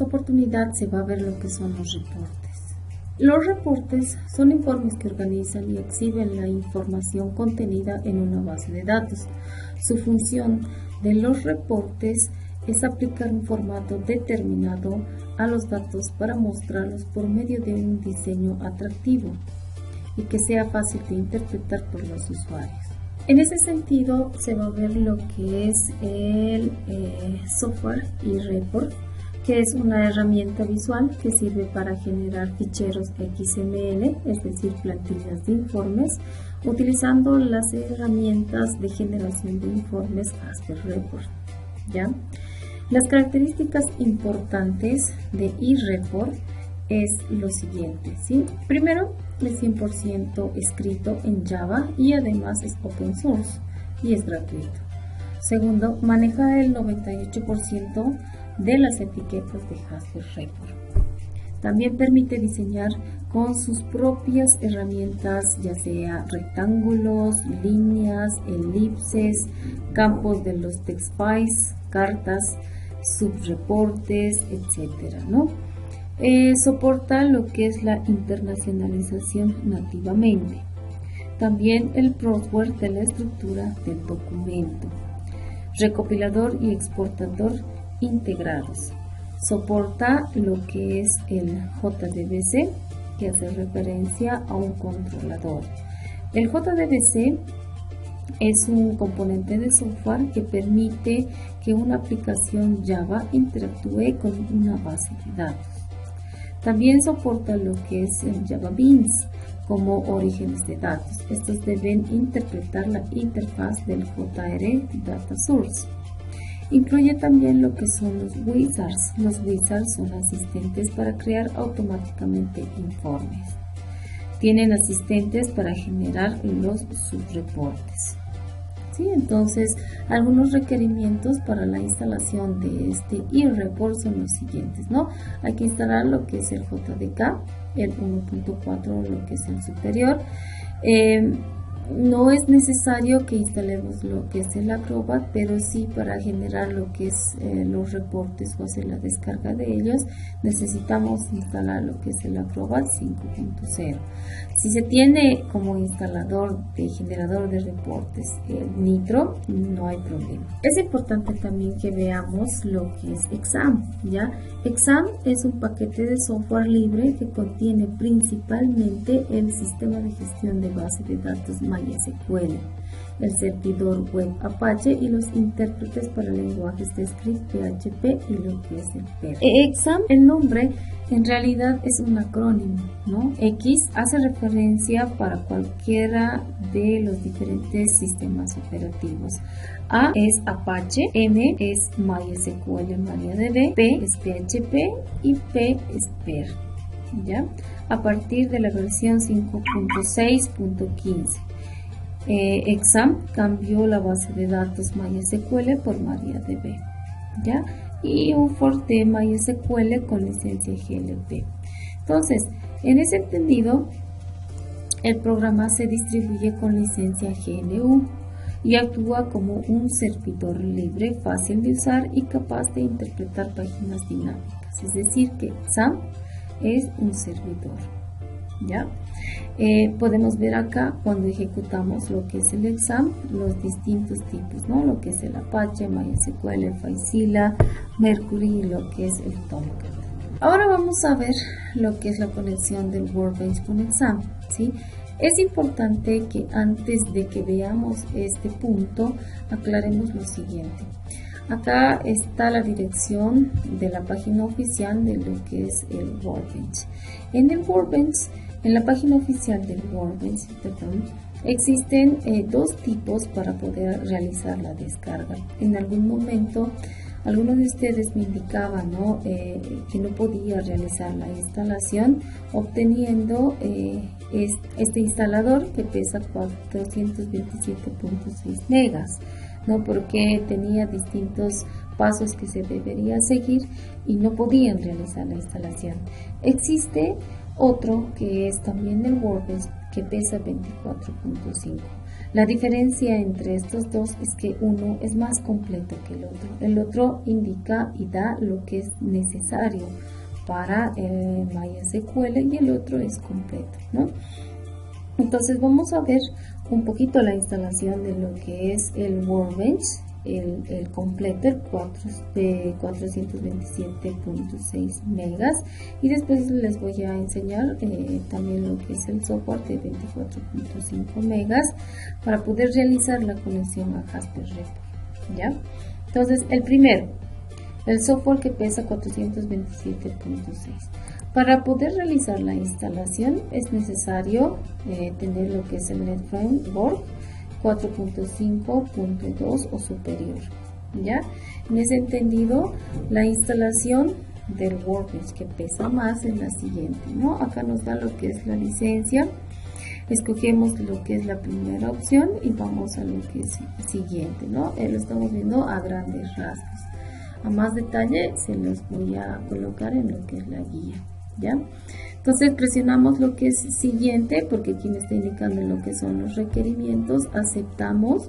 oportunidad se va a ver lo que son los reportes. Los reportes son informes que organizan y exhiben la información contenida en una base de datos. Su función de los reportes es aplicar un formato determinado a los datos para mostrarlos por medio de un diseño atractivo y que sea fácil de interpretar por los usuarios. En ese sentido, se va a ver lo que es el software eReport, que es una herramienta visual que sirve para generar ficheros XML, es decir, plantillas de informes, utilizando las herramientas de generación de informes Hasper Report. ¿Ya? Las características importantes de eReport es lo siguiente, ¿sí? Primero, es 100% escrito en Java y además es open source y es gratuito. Segundo, maneja el 98% de las etiquetas de Hasper Report. También permite diseñar con sus propias herramientas, ya sea rectángulos, líneas, elipses, campos de los text files, cartas, subreportes, etcétera, ¿no? Soporta lo que es la internacionalización nativamente. También el software de la estructura del documento. Recopilador y exportador integrados. Soporta lo que es el JDBC, que hace referencia a un controlador. El JDBC es un componente de software que permite que una aplicación Java interactúe con una base de datos. También soporta lo que es el Java Beans como orígenes de datos. Estos deben interpretar la interfaz del JR Data Source. Incluye también lo que son los wizards. Los wizards son asistentes para crear automáticamente informes. Tienen asistentes para generar los subreportes. ¿Sí? Entonces, algunos requerimientos para la instalación de este eReport son los siguientes, ¿no? Hay que instalar lo que es el JDK, el 1.4, lo que es el superior. No es necesario que instalemos lo que es el Acrobat, pero sí para generar lo que es los reportes o hacer la descarga de ellos, necesitamos instalar lo que es el Acrobat 5.0. Si se tiene como instalador de generador de reportes el Nitro, no hay problema. Es importante también que veamos lo que es Exam, ¿ya? Exam es un paquete de software libre que contiene principalmente el sistema de gestión de base de datos MySQL, el servidor web Apache y los intérpretes para lenguajes de script PHP y lo que es el Perl. Exam, el nombre en realidad es un acrónimo, ¿no? X hace referencia para cualquiera de los diferentes sistemas operativos. A es Apache, M es MySQL MariaDB, P es PHP y P es Perl, ¿ya? A partir de la versión 5.6.15. Exam cambió la base de datos MySQL por MariaDB, ¿ya? Y un fork de MySQL con licencia GLP. Entonces, en ese entendido, el programa se distribuye con licencia GNU y actúa como un servidor libre, fácil de usar y capaz de interpretar páginas dinámicas. Es decir, que Exam es un servidor, ¿ya? Podemos ver acá cuando ejecutamos lo que es el Exam, los distintos tipos, ¿no? Lo que es el Apache, MySQL, FileZilla, Mercury y lo que es el Tomcat. Ahora vamos a ver lo que es la conexión del Workbench con Exam, ¿sí? Es importante que antes de que veamos este punto, aclaremos lo siguiente. Acá está la dirección de la página oficial de lo que es el Workbench. En el Workbench, en la página oficial del Workbench, existen dos tipos para poder realizar la descarga. En algún momento, algunos de ustedes me indicaban, ¿no? Que no podía realizar la instalación obteniendo este instalador que pesa 427.6 megas, ¿no? Porque tenía distintos pasos que se debería seguir y no podían realizar la instalación. Existe otro que es también del Workbench, que pesa 24.5. La diferencia entre estos dos es que uno es más completo que el otro. El otro indica y da lo que es necesario para el MySQL y el otro es completo, ¿no? Entonces vamos a ver un poquito la instalación de lo que es el Workbench, el completo, el 427.6 megas, y después les voy a enseñar también lo que es el software de 24.5 megas para poder realizar la conexión a Jasper Repo, ¿ya? Entonces el primero, el software que pesa 427.6. Para poder realizar la instalación es necesario tener lo que es el NetFramework 4.5.2 o superior, ¿ya? En ese entendido, la instalación del Workbench que pesa más es la siguiente, ¿no? Acá nos da lo que es la licencia, escogemos lo que es la primera opción y vamos a lo que es siguiente, ¿no? Lo estamos viendo a grandes rasgos. A más detalle se los voy a colocar en lo que es la guía, ¿ya? Entonces presionamos lo que es siguiente, porque aquí me está indicando lo que son los requerimientos, aceptamos,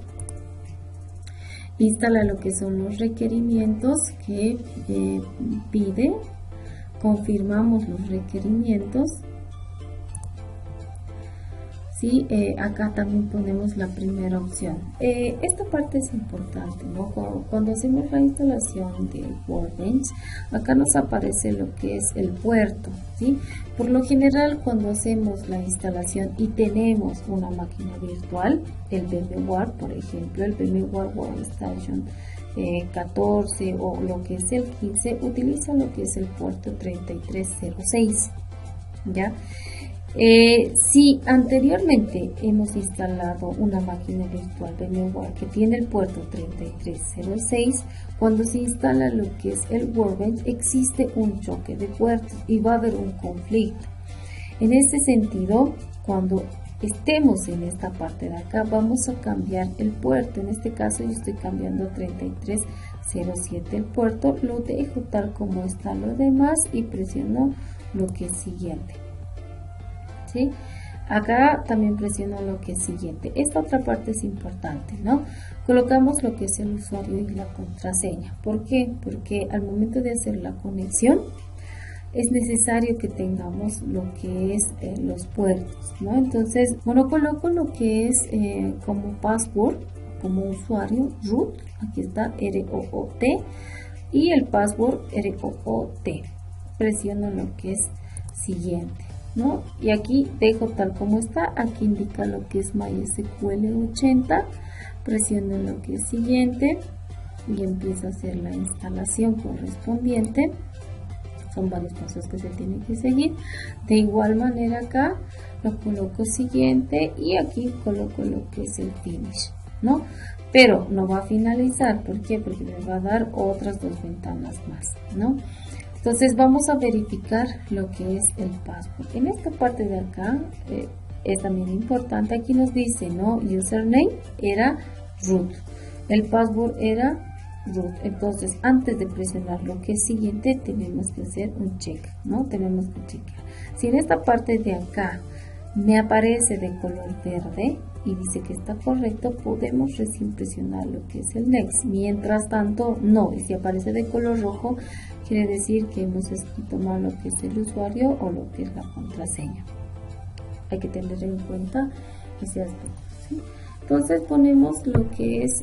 instala lo que son los requerimientos que pide, confirmamos los requerimientos. Sí, acá también ponemos la primera opción. Esta parte es importante, ¿no? Cuando hacemos la instalación del Workbench, acá nos aparece lo que es el puerto, ¿sí? Por lo general, cuando hacemos la instalación y tenemos una máquina virtual, el VMware, por ejemplo, el VMware Workstation 14 o lo que es el 15, utiliza lo que es el puerto 3306, ¿ya? Si anteriormente hemos instalado una máquina virtual VMware que tiene el puerto 3306, cuando se instala lo que es el Workbench existe un choque de puertos y va a haber un conflicto. En este sentido, cuando estemos en esta parte de acá, vamos a cambiar el puerto. En este caso yo estoy cambiando 3307 el puerto, lo dejo tal como está lo demás y presiono lo que es siguiente. ¿Sí? Acá también presiono lo que es siguiente. Esta otra parte es importante, ¿no? Colocamos lo que es el usuario y la contraseña. ¿Por qué? Porque al momento de hacer la conexión es necesario que tengamos lo que es los puertos, ¿no? Entonces, bueno, coloco lo que es como password, como usuario, root, aquí está ROOT, y el password ROOT. Presiono lo que es siguiente, ¿no? Y aquí dejo tal como está, aquí indica lo que es MySQL 80, presiono lo que es siguiente y empiezo a hacer la instalación correspondiente. Son varios pasos que se tienen que seguir. De igual manera acá lo coloco siguiente y aquí coloco lo que es el finish, ¿no? Pero no va a finalizar, ¿por qué? Porque me va a dar otras dos ventanas más, ¿no? Entonces vamos a verificar lo que es el password. En esta parte de acá es también importante. Aquí nos dice, ¿no? Username era root. El password era root. Entonces antes de presionar lo que es siguiente tenemos que hacer un check, ¿no? Tenemos que chequear. Si en esta parte de acá me aparece de color verde y dice que está correcto, podemos recién presionar lo que es el next. Mientras tanto no. Y si aparece de color rojo, quiere decir que hemos escrito mal lo que es el usuario o lo que es la contraseña. Hay que tener en cuenta ese aspecto, ¿sí? Entonces ponemos lo que es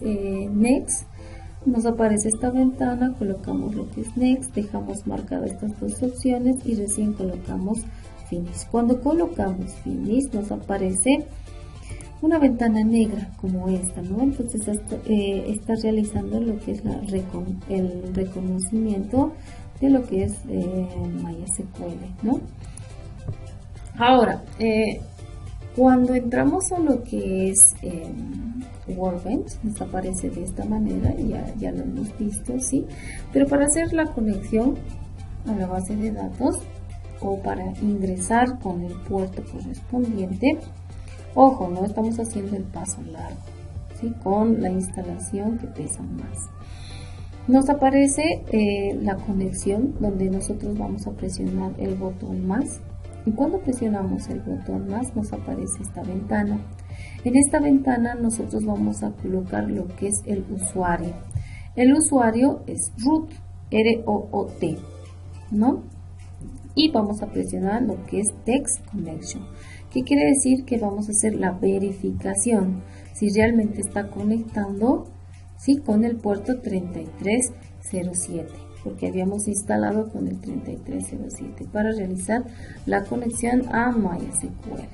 next, nos aparece esta ventana, colocamos lo que es next, dejamos marcadas estas dos opciones y recién colocamos finish. Cuando colocamos finish nos aparece una ventana negra como esta, ¿no? Entonces está realizando lo que es el reconocimiento de lo que es MySQL, ¿no? Ahora, cuando entramos a lo que es Workbench, nos aparece de esta manera, ya lo hemos visto, ¿sí? Pero para hacer la conexión a la base de datos o para ingresar con el puerto correspondiente, ojo, no estamos haciendo el paso largo, ¿sí? Con la instalación que pesa más. Nos aparece la conexión donde nosotros vamos a presionar el botón más Y cuando presionamos el botón más nos aparece esta ventana. En esta ventana nosotros vamos a colocar lo que es el usuario. El usuario es root, R-O-O-T, ¿no? Y vamos a presionar lo que es Text Connection. ¿Qué quiere decir? Que vamos a hacer la verificación si realmente está conectando, ¿sí?, con el puerto 3307, porque habíamos instalado con el 3307 para realizar la conexión a MySQL.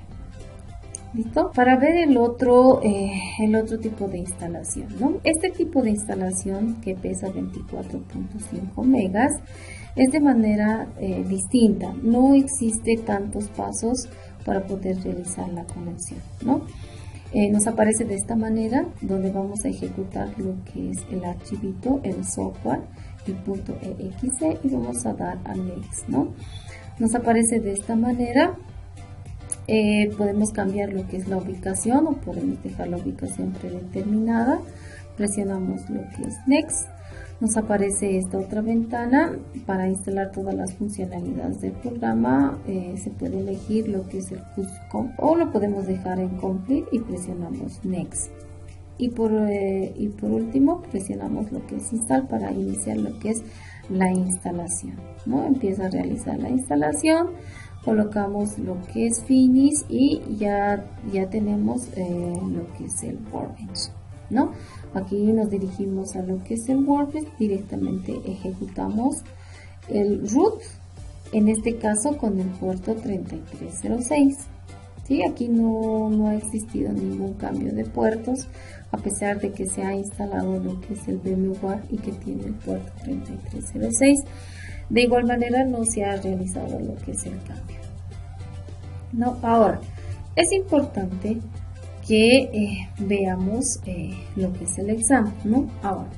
¿Listo? Para ver el otro tipo de instalación, ¿no? Este tipo de instalación, que pesa 24.5 megas, es de manera distinta. No existe tantos pasos para poder realizar la conexión, ¿no? Nos aparece de esta manera, donde vamos a ejecutar lo que es el archivito, el software, el .exe, y vamos a dar a next, ¿no? Nos aparece de esta manera. Podemos cambiar lo que es la ubicación o podemos dejar la ubicación predeterminada. Presionamos lo que es next. Nos aparece esta otra ventana para instalar todas las funcionalidades del programa. Se puede elegir lo que es el custom o lo podemos dejar en complete y presionamos next. Y por último presionamos lo que es install para iniciar lo que es la instalación, ¿no? Empieza a realizar la instalación. Colocamos lo que es finish y ya tenemos lo que es el workbench, ¿no? Aquí nos dirigimos a lo que es el workbench, directamente ejecutamos el root, en este caso con el puerto 3306. ¿Sí? Aquí no ha existido ningún cambio de puertos, a pesar de que se ha instalado lo que es el VMware y que tiene el puerto 3306. De igual manera no se ha realizado lo que es el cambio, ¿no? Ahora, es importante que veamos lo que es el examen, ¿no? Ahora,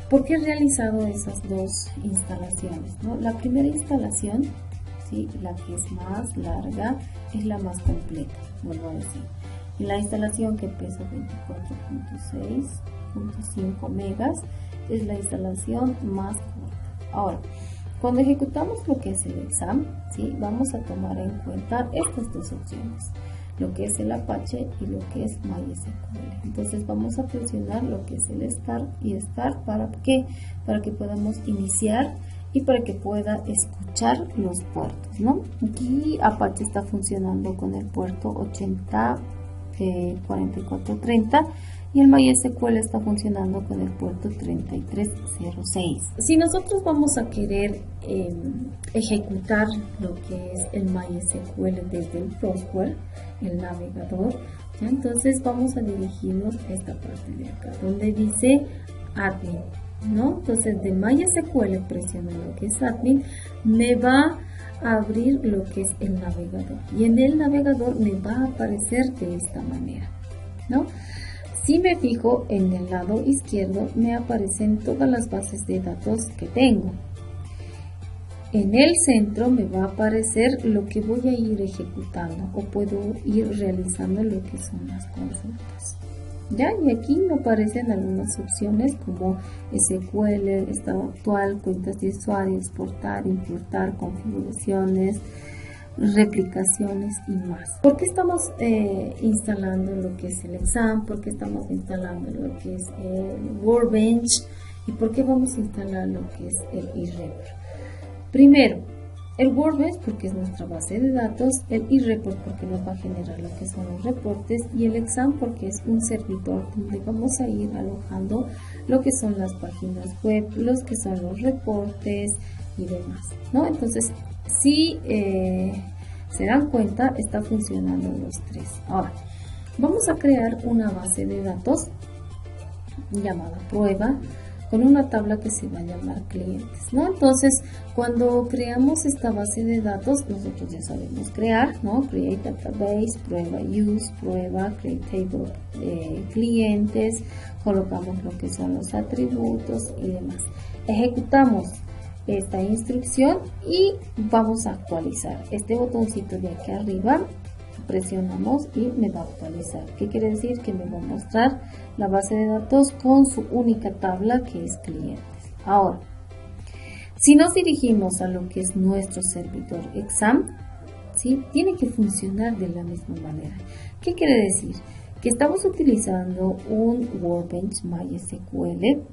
¿por qué he realizado esas dos instalaciones, ¿no? La primera instalación, ¿sí?, la que es más larga, es la más completa, vuelvo a decir. Y la instalación, que pesa 24.6.5 megas, es la instalación más corta. Ahora, cuando ejecutamos lo que es el exam, ¿sí?, vamos a tomar en cuenta estas dos opciones, lo que es el Apache y lo que es MySQL. Entonces vamos a presionar lo que es el Start y Start, ¿para qué? Para que podamos iniciar y para que pueda escuchar los puertos, ¿no? Aquí Apache está funcionando con el puerto 804430 y el MySQL está funcionando con el puerto 3306. Si nosotros vamos a querer ejecutar lo que es el MySQL desde el browser, el navegador, ¿ya? Entonces vamos a dirigirnos a esta parte de acá, donde dice admin, ¿no? Entonces de MySQL presiono lo que es admin, me va a abrir lo que es el navegador, y en el navegador me va a aparecer de esta manera, ¿no? Si me fijo en el lado izquierdo, me aparecen todas las bases de datos que tengo. En el centro me va a aparecer lo que voy a ir ejecutando o puedo ir realizando lo que son las consultas. ¿Ya? Y aquí me aparecen algunas opciones como SQL, estado actual, cuentas de usuario, exportar, importar, configuraciones, replicaciones y más. ¿Por qué estamos instalando lo que es el exam? ¿Por qué estamos instalando lo que es el workbench? ¿Y por qué vamos a instalar lo que es el eReport? Primero, el workbench porque es nuestra base de datos, el eReport porque nos va a generar lo que son los reportes, y el exam porque es un servidor donde vamos a ir alojando lo que son las páginas web, los que son los reportes y demás, ¿no? Entonces, si se dan cuenta, está funcionando los tres. Ahora, vamos a crear una base de datos llamada prueba con una tabla que se va a llamar clientes, ¿no? Entonces, cuando creamos esta base de datos, nosotros ya sabemos crear, ¿no? Create database, prueba use, prueba, create table, clientes, colocamos lo que son los atributos y demás. Ejecutamos esta instrucción y vamos a actualizar. Este botoncito de aquí arriba presionamos y me va a actualizar. ¿Qué quiere decir? Que me va a mostrar la base de datos con su única tabla, que es clientes. Ahora, Si nos dirigimos a lo que es nuestro servidor exam, ¿sí? Tiene que funcionar de la misma manera. ¿Qué quiere decir? Que estamos utilizando un Workbench MySQL,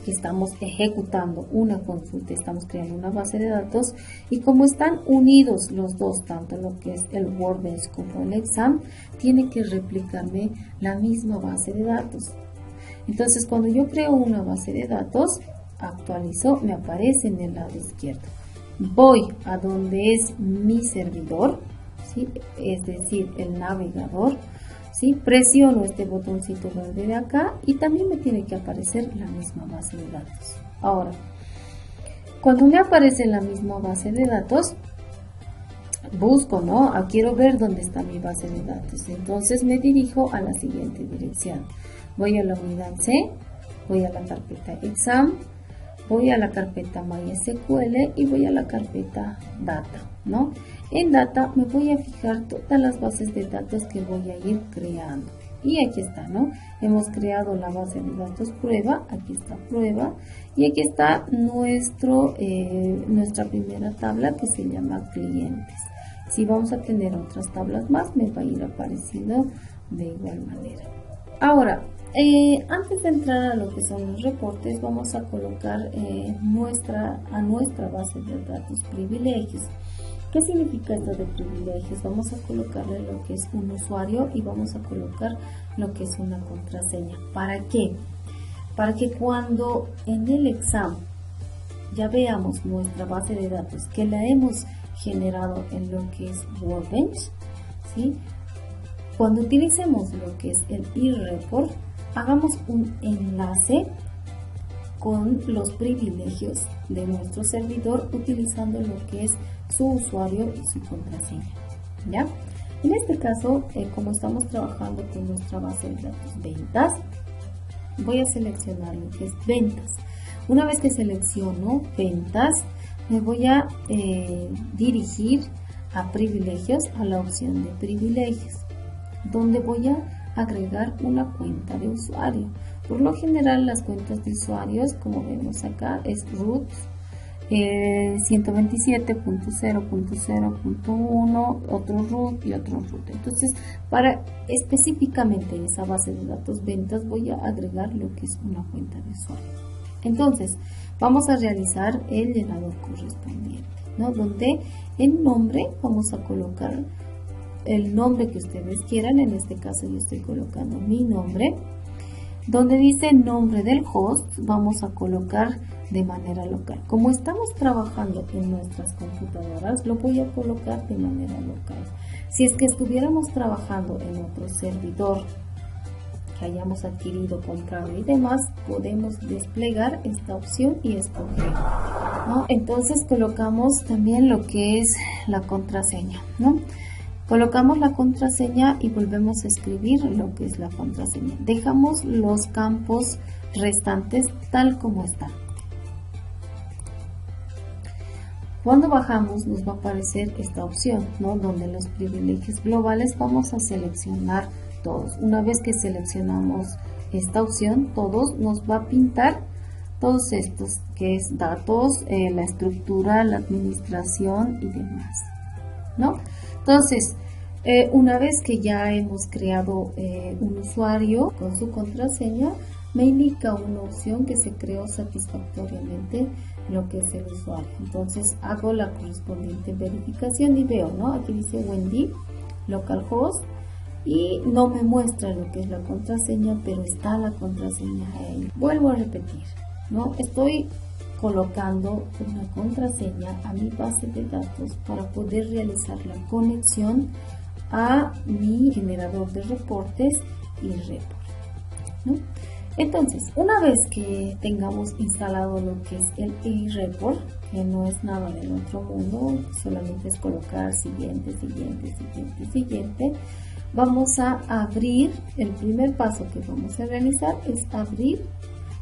que estamos ejecutando una consulta, estamos creando una base de datos, y como están unidos los dos, tanto lo que es el Workbench como el exam, tiene que replicarme la misma base de datos. Entonces, cuando yo creo una base de datos, actualizo, me aparece en el lado izquierdo. Voy a donde es mi servidor, ¿sí? Es decir, el navegador, ¿sí? Presiono este botoncito verde de acá y también me tiene que aparecer la misma base de datos. Ahora, cuando me aparece la misma base de datos, busco, ¿no? Quiero ver dónde está mi base de datos. Entonces me dirijo a la siguiente dirección. Voy a la unidad C, voy a la carpeta exam, voy a la carpeta MySQL y voy a la carpeta Data, ¿no? En Data me voy a fijar todas las bases de datos que voy a ir creando. Y aquí está, ¿no? Hemos creado la base de datos prueba, aquí está prueba, y aquí está nuestra primera tabla que se llama clientes. Si vamos a tener otras tablas más, me va a ir apareciendo de igual manera. Ahora, antes de entrar a lo que son los reportes, vamos a colocar a nuestra base de datos privilegios. ¿Qué significa esto de privilegios? Vamos a colocarle lo que es un usuario y vamos a colocar lo que es una contraseña. ¿Para qué? Para que cuando en el exam ya veamos nuestra base de datos que la hemos generado en lo que es Workbench, ¿sí? Cuando utilicemos lo que es el eReport, hagamos un enlace con los privilegios de nuestro servidor utilizando lo que es su usuario y su contraseña, ¿ya? En este caso, como estamos trabajando con nuestra base de datos ventas, voy a seleccionar lo que es ventas. Una vez que selecciono ventas, me voy a dirigir a privilegios, a la opción de privilegios, donde voy a agregar una cuenta de usuario. Por lo general, las cuentas de usuarios, como vemos acá, es root 127.0.0.1, otro root y otro root. Entonces, para específicamente esa base de datos ventas, voy a agregar lo que es una cuenta de usuario. Entonces, vamos a realizar el llenador correspondiente, ¿no? Donde en nombre vamos a colocar el nombre que ustedes quieran. En este caso yo estoy colocando mi nombre. Donde dice nombre del host, vamos a colocar de manera local. Como estamos trabajando en nuestras computadoras, lo voy a colocar de manera local. Si es que estuviéramos trabajando en otro servidor que hayamos adquirido, comprado y demás, podemos desplegar esta opción y escoger, ¿no? Entonces colocamos también lo que es la contraseña, ¿no? Colocamos la contraseña y volvemos a escribir lo que es la contraseña. Dejamos los campos restantes tal como están. Cuando bajamos nos va a aparecer esta opción, ¿no? Donde los privilegios globales vamos a seleccionar todos. Una vez que seleccionamos esta opción, todos, nos va a pintar todos estos, que es datos, la estructura, la administración y demás, ¿no? Entonces, una vez que ya hemos creado un usuario con su contraseña, me indica una opción que se creó satisfactoriamente lo que es el usuario. Entonces, hago la correspondiente verificación y veo, ¿no? Aquí dice Wendy, localhost, y no me muestra lo que es la contraseña, pero está la contraseña ahí. Vuelvo a repetir, ¿no? Estoy colocando una contraseña a mi base de datos para poder realizar la conexión a mi generador de reportes y report, ¿no? Entonces, una vez que tengamos instalado lo que es el eReport, que no es nada del otro mundo, solamente es colocar siguiente, vamos a abrir. El primer paso que vamos a realizar es abrir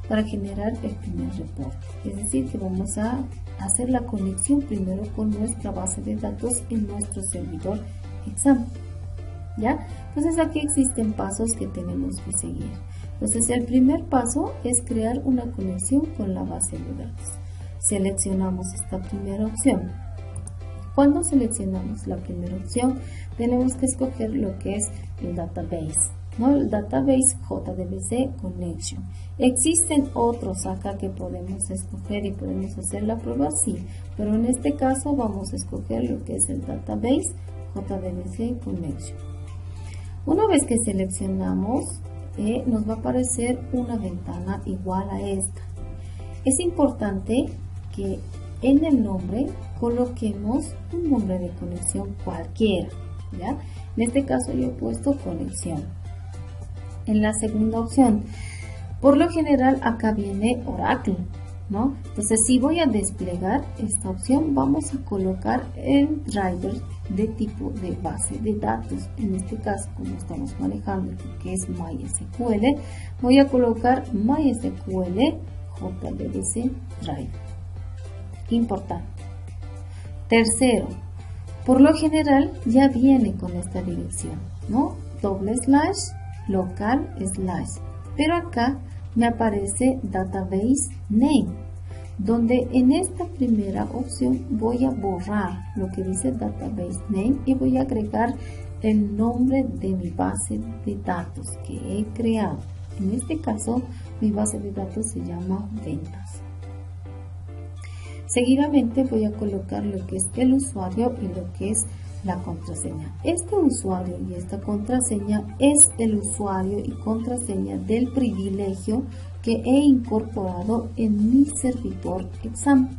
para generar el primer reporte. Es decir, que vamos a hacer la conexión primero con nuestra base de datos en nuestro servidor exam, ¿ya? Entonces aquí existen pasos que tenemos que seguir. Entonces el primer paso es crear una conexión con la base de datos. seleccionamos esta primera opción. Cuando seleccionamos la primera opción, tenemos que escoger lo que es el database, ¿no? El database JDBC Connection. ¿Existen otros acá que podemos escoger y podemos hacer la prueba? Sí, pero en este caso vamos a escoger lo que es el database JDBC Connection. Una vez que seleccionamos, nos va a aparecer una ventana igual a esta. Es importante que en el nombre coloquemos un nombre de conexión cualquiera, ¿ya? En este caso yo he puesto conexión. En la segunda opción, por lo general acá viene Oracle, ¿no? Entonces, si voy a desplegar esta opción, vamos a colocar el driver de tipo de base de datos. En este caso, como estamos manejando lo que es MySQL, voy a colocar MySQL JDBC Driver. Importante. Tercero, por lo general ya viene con esta dirección, ¿no? / local /, pero acá me aparece database name, donde en esta primera opción voy a borrar lo que dice database name y voy a agregar el nombre de mi base de datos que he creado. En este caso, mi base de datos se llama ventas. Seguidamente voy a colocar lo que es el usuario y lo que es la contraseña. Este usuario y esta contraseña es el usuario y contraseña del privilegio que he incorporado en mi servidor exam.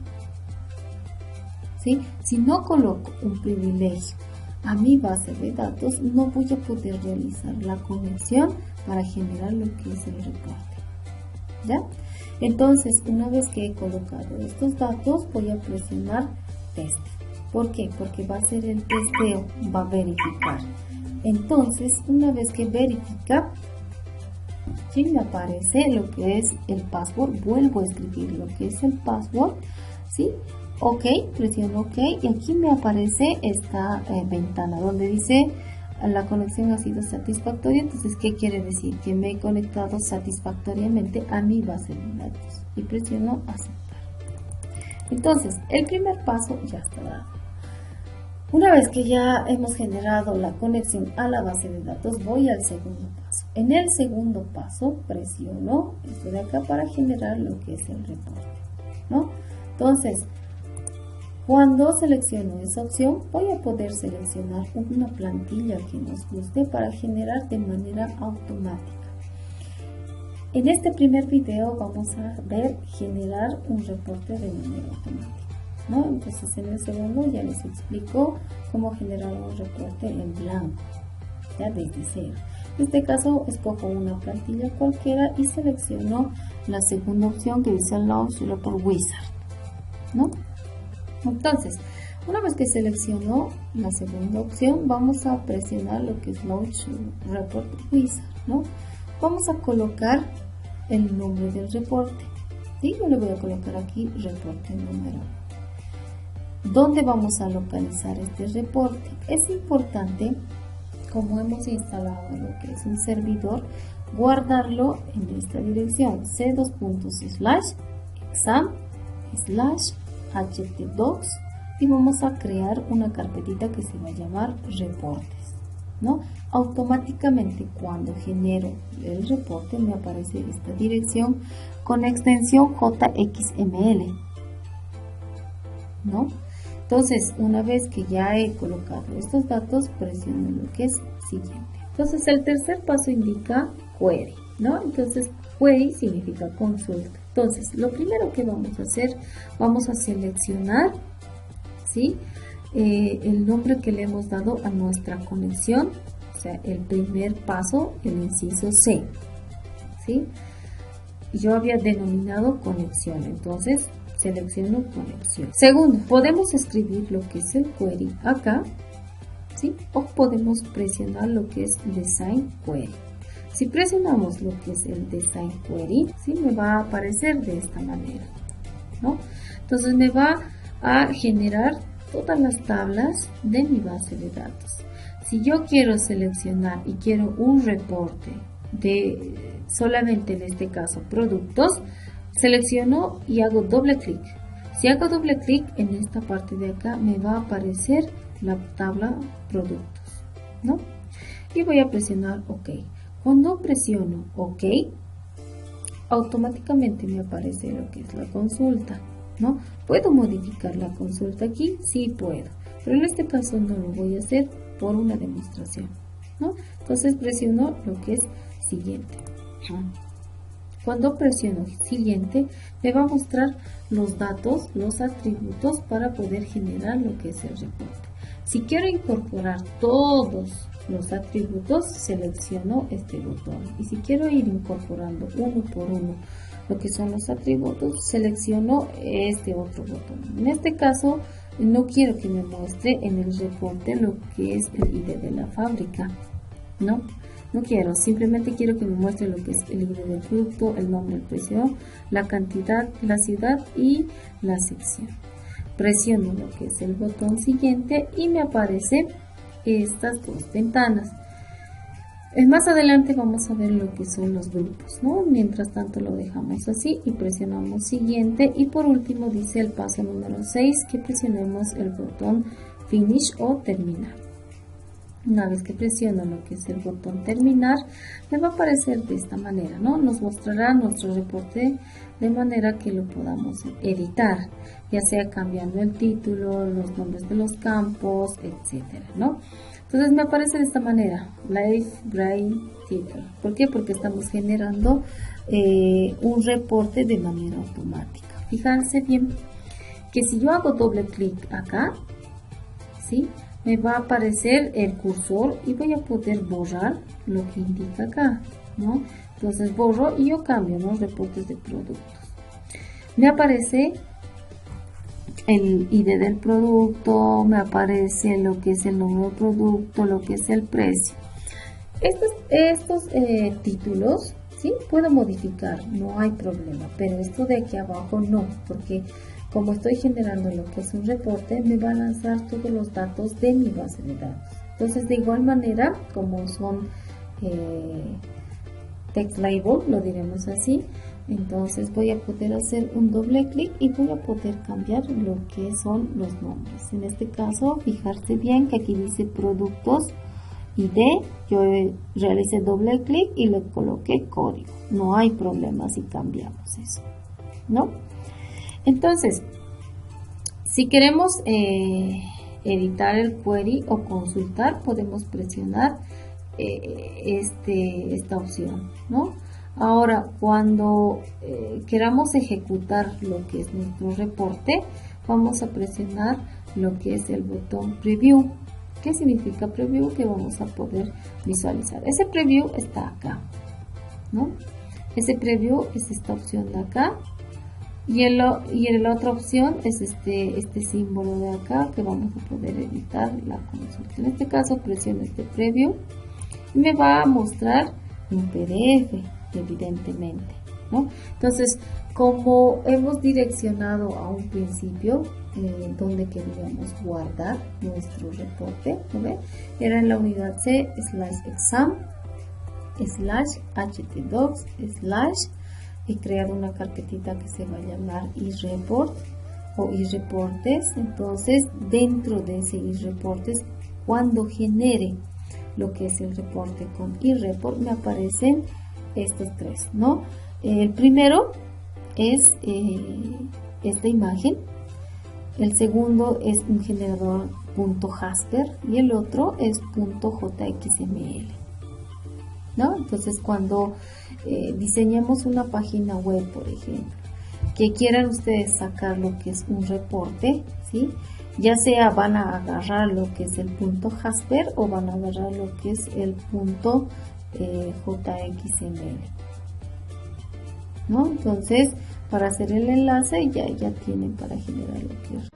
¿Sí? Si no coloco un privilegio a mi base de datos, no voy a poder realizar la conexión para generar lo que es el reporte. ¿Ya? Entonces, una vez que he colocado estos datos, voy a presionar test. ¿Por qué? Porque va a ser el testeo, va a verificar. Entonces, una vez que verifica, ¿sí? Me aparece lo que es el password. Vuelvo a escribir lo que es el password, ¿sí? Ok, presiono ok y aquí me aparece esta ventana donde dice la conexión ha sido satisfactoria. Entonces, ¿qué quiere decir? Que me he conectado satisfactoriamente a mi base de datos y presiono aceptar. Entonces, el primer paso ya está dado. Una vez que ya hemos generado la conexión a la base de datos, voy al segundo paso. En el segundo paso, presiono esto de acá para generar lo que es el reporte, ¿no? Entonces, cuando selecciono esa opción, voy a poder seleccionar una plantilla que nos guste para generar de manera automática. En este primer video vamos a ver generar un reporte de manera automática, ¿no? Entonces en el segundo ya les explico cómo generar un reporte en blanco, ya desde cero. En este caso escojo una plantilla cualquiera y selecciono la segunda opción que dice Launch Report Wizard, ¿no? Entonces, una vez que selecciono la segunda opción, vamos a presionar lo que es Launch Report Wizard, ¿no? Vamos a colocar el nombre del reporte, ¿sí? Yo le voy a colocar aquí reporte número 1. ¿Dónde vamos a localizar este reporte? Es importante, como hemos instalado lo que es un servidor, guardarlo en esta dirección c2.exam/htdocs y vamos a crear una carpetita que se va a llamar reportes, ¿no? Automáticamente cuando genero el reporte me aparece esta dirección con extensión JXML, ¿no? Entonces, una vez que ya he colocado estos datos, presiono lo que es siguiente. Entonces, el tercer paso indica query, ¿no? Entonces, query significa consulta. Entonces, lo primero que vamos a hacer, vamos a seleccionar, ¿sí? El nombre que le hemos dado a nuestra conexión, o sea, el primer paso, el inciso C, ¿sí? Yo había denominado conexión, entonces selecciono conexión. Segundo, podemos escribir lo que es el query acá, ¿sí? O podemos presionar lo que es design query. Si presionamos lo que es el design query, ¿sí? Me va a aparecer de esta manera, ¿no? Entonces me va a generar todas las tablas de mi base de datos. Si yo quiero seleccionar y quiero un reporte de solamente en este caso productos, selecciono y hago doble clic. Si hago doble clic en esta parte de acá, me va a aparecer la tabla productos, ¿no? Y voy a presionar OK. Cuando presiono OK, automáticamente me aparece lo que es la consulta, ¿no? ¿Puedo modificar la consulta aquí? Sí puedo, pero en este caso no lo voy a hacer por una demostración, ¿no? Entonces presiono lo que es siguiente. Cuando presiono siguiente, me va a mostrar los datos, los atributos para poder generar lo que es el reporte. Si quiero incorporar todos los atributos, selecciono este botón. Y si quiero ir incorporando uno por uno lo que son los atributos, selecciono este otro botón. En este caso, no quiero que me muestre en el reporte lo que es el ID de la fábrica, ¿no? No quiero, simplemente quiero que me muestre lo que es el ID del producto, el nombre, el precio, la cantidad, la ciudad y la sección. Presiono lo que es el botón siguiente y me aparecen estas dos ventanas. Más adelante vamos a ver lo que son los grupos, ¿no? Mientras tanto lo dejamos así y presionamos siguiente. Y por último dice el paso número 6 que presionemos el botón Finish o terminar. Una vez que presiono lo que es el botón terminar, me va a aparecer de esta manera, ¿no? Nos mostrará nuestro reporte de manera que lo podamos editar, ya sea cambiando el título, los nombres de los campos, etcétera, ¿no? Entonces me aparece de esta manera, Live Bright Title. ¿Por qué? Porque estamos generando un reporte de manera automática. Fíjense bien que si yo hago doble clic acá, ¿sí?, me va a aparecer el cursor y voy a poder borrar lo que indica acá, ¿no? Entonces borro y yo cambio, ¿no?, reportes de productos. Me aparece el ID del producto, me aparece lo que es el número del producto, lo que es el precio. Estos títulos, ¿sí?, puedo modificar, no hay problema, pero esto de aquí abajo no, porque como estoy generando lo que es un reporte, me va a lanzar todos los datos de mi base de datos. Entonces, de igual manera, como son text label, lo diremos así, entonces voy a poder hacer un doble clic y voy a poder cambiar lo que son los nombres. En este caso, fijarse bien que aquí dice productos ID, yo realicé doble clic y le coloqué código. No hay problema si cambiamos eso, ¿no? Entonces, si queremos editar el query o consultar, podemos presionar esta opción, ¿no? Ahora, cuando queramos ejecutar lo que es nuestro reporte, vamos a presionar lo que es el botón Preview. ¿Qué significa Preview? Que vamos a poder visualizar. Ese Preview está acá, ¿no? Ese Preview es esta opción de acá. Y la otra opción es este símbolo de acá, que vamos a poder editar la consulta. En este caso presiono este preview y me va a mostrar un PDF, evidentemente, ¿no? Entonces, como hemos direccionado a un principio donde queríamos guardar nuestro reporte, ¿no? Era en la unidad C/exam/htdocs/ he creado una carpetita que se va a llamar iReport o iReportes. Entonces, dentro de ese iReportes, cuando genere lo que es el reporte con iReport, me aparecen estos tres, ¿no? El primero es esta imagen, el segundo es un generador .jasper y el otro es .jxml, ¿no? Entonces, cuando diseñemos una página web, por ejemplo, que quieran ustedes sacar lo que es un reporte, ¿sí?, ya sea van a agarrar lo que es el .jasper o van a agarrar lo que es el .jxml, ¿no? Entonces, para hacer el enlace ya tienen para generar lo que es.